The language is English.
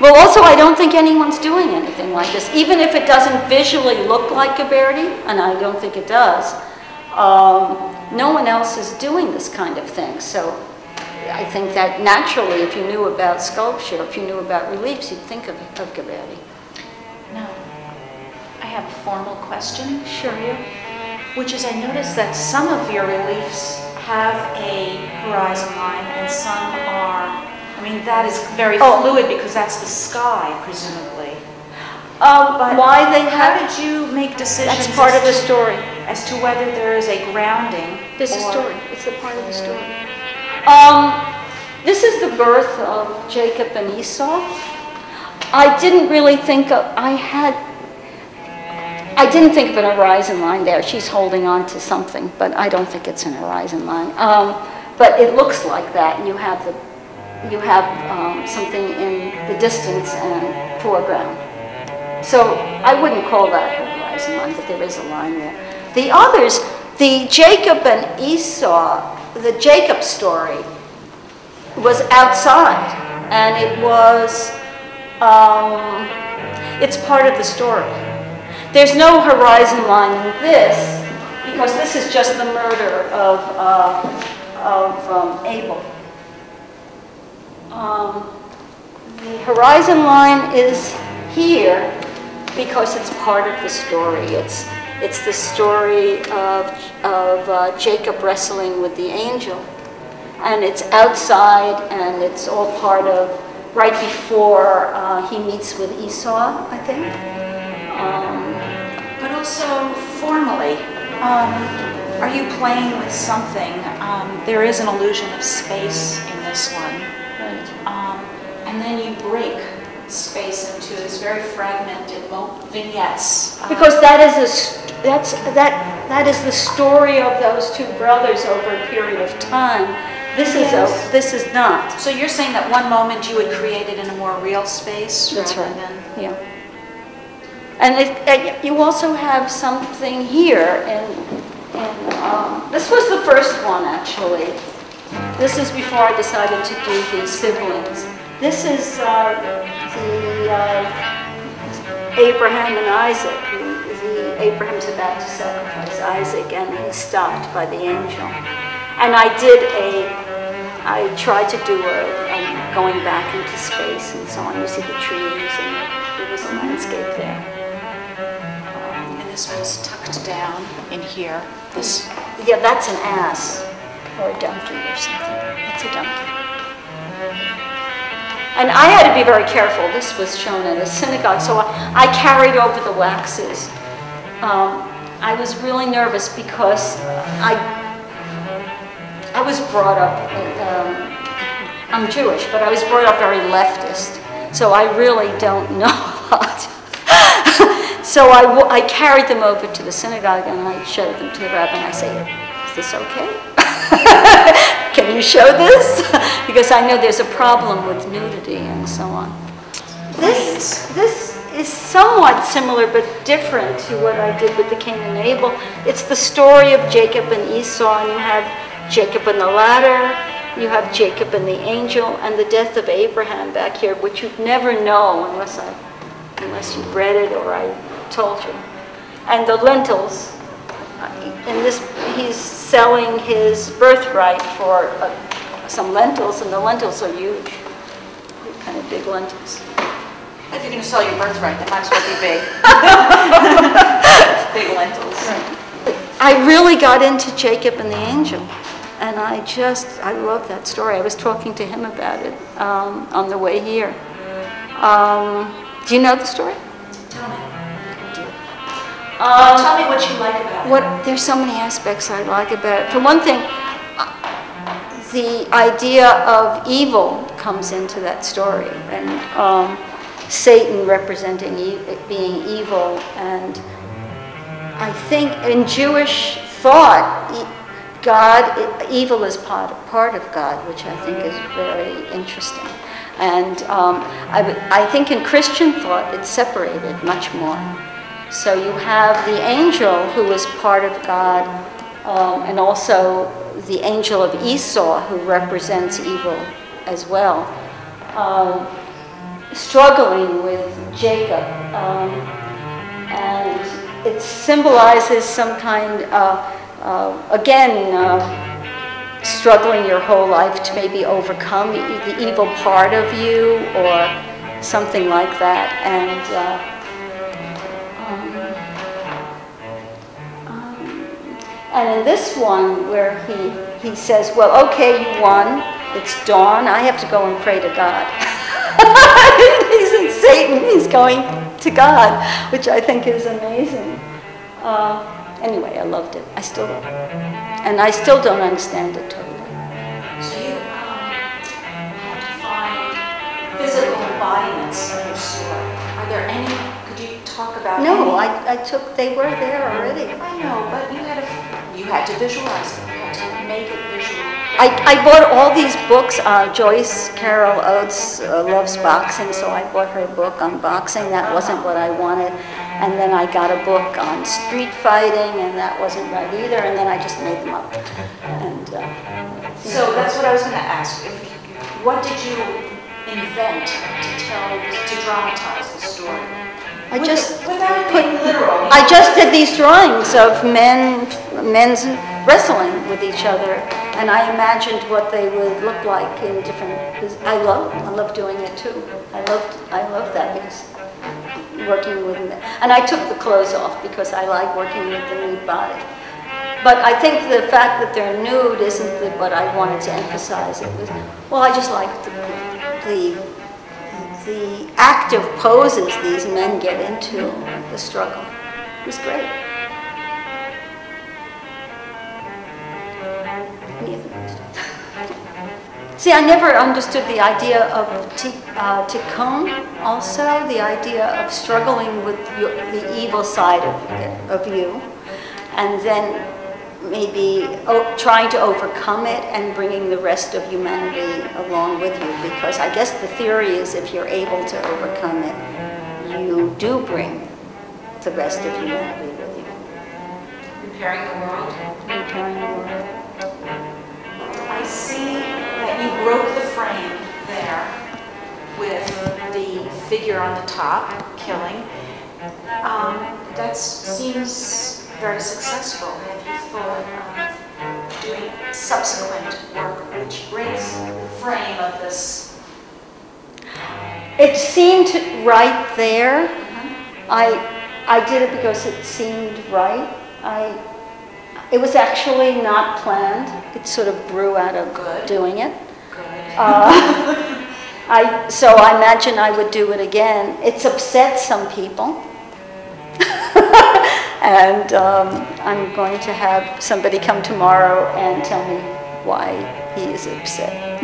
Well, also, I don't think anyone's doing anything like this. Even if it doesn't visually look like Ghiberti, and I don't think it does, no one else is doing this kind of thing. So I think that naturally, if you knew about sculpture, if you knew about reliefs, you'd think of Ghiberti. No. I have a formal question. Sure, you. Which is, I noticed that some of your reliefs have a horizon line and some are, I mean, that is very fluid because that's the sky, presumably. But why they how have, did you make decisions? that's part of the story. As to whether there is a grounding. There's a story. It's a part of the story. This is the birth of Jacob and Esau. I didn't really think of, I didn't think of an horizon line there. She's holding on to something, but I don't think it's an horizon line. But it looks like that, and you have something in the distance and foreground. So I wouldn't call that a horizon line, but there is a line there. The others, the Jacob and Esau, the Jacob story was outside, and it was, it's part of the story. There's no horizon line in this, because this is just the murder of Abel. The horizon line is here because it's part of the story. It's the story of Jacob wrestling with the angel. And it's outside, and it's all part of, right before he meets with Esau, I think. But also formally, are you playing with something? There is an illusion of space in this one. Right. And then you break space into this very fragmented vignettes. Because that is the story of those two brothers over a period of time. This is not. So you're saying that one moment you would create it in a more real space? That's right. Than... Yeah. And you also have something here, this was the first one, actually. This is before I decided to do the siblings. This is Abraham and Isaac. Abraham's about to sacrifice Isaac, and he's stopped by the angel. And I tried to do going back into space and so on. You see the trees, and there was a landscape there. And this one's tucked down in here. This. Yeah, that's an ass or a donkey or something. That's a donkey. And I had to be very careful. This was shown at a synagogue, so I carried over the waxes. I was really nervous because I was brought up, I'm Jewish, but I was brought up very leftist, so I really don't know a lot. So I carried them over to the synagogue, and I showed them to the rabbi, and I say, is this okay? Can you show this? Because I know there's a problem with nudity and so on. This is somewhat similar but different to what I did with the Cain and Abel. It's the story of Jacob and Esau, and you have Jacob and the ladder, you have Jacob and the angel, and the death of Abraham back here, which you'd never know unless you read it or I told you. And the lentils. In this, he's selling his birthright for some lentils, and the lentils are huge, kind of big lentils. If you're going to sell your birthright, they might as well be big. Big lentils. Right. I really got into Jacob and the angel, and I love that story. I was talking to him about it on the way here. Do you know the story? Tell me. Tell me what you like about it. There's so many aspects I like about it. For one thing, the idea of evil comes into that story, and Satan representing being evil. And I think in Jewish thought, evil is part of God, which I think is very interesting. And I think in Christian thought, it's separated much more. So you have the angel who is part of God, and also the angel of Esau who represents evil as well. struggling with Jacob, and it symbolizes some kind, again, struggling your whole life to maybe overcome the evil part of you or something like that. And in this one where he says, well, okay, you won, it's dawn, I have to go and pray to God. He's in Satan, he's going to God, which I think is amazing. Anyway, I loved it. I still love it. And I still don't understand it totally. So you had to find physical embodiments of your story. Are there any, could you talk about No, any? they were there already. I know, but you had to visualize it. You had to make it visual. I bought all these books. Joyce Carol Oates loves boxing, so I bought her book on boxing. That wasn't what I wanted. And then I got a book on street fighting, and that wasn't right either. And then I just made them up. And so that's what I was going to ask. What did you invent to dramatize the story? Without it being literal. I just did these drawings of men's wrestling with each other, and I imagined what they would look like in different. I love doing it too. I love that because working with them, and I took the clothes off because I like working with the nude body. But I think the fact that they're nude isn't what I wanted to emphasize. It was, well, I just liked the active poses these men get into, the struggle. It was great. See, I never understood the idea of tikkun, also, the idea of struggling with the evil side of you, and then maybe trying to overcome it and bringing the rest of humanity along with you, because I guess the theory is if you're able to overcome it, you do bring the rest of humanity with you. Repairing the world. Repairing the world. I see that you broke the frame there with the figure on the top, killing. That seems very successful. Have you thought of doing subsequent work which brings the frame of this? It seemed right there. I did it because it seemed right. It was actually not planned. It sort of grew out of doing it. So I imagine I would do it again. It's upset some people. And I'm going to have somebody come tomorrow and tell me why he is upset.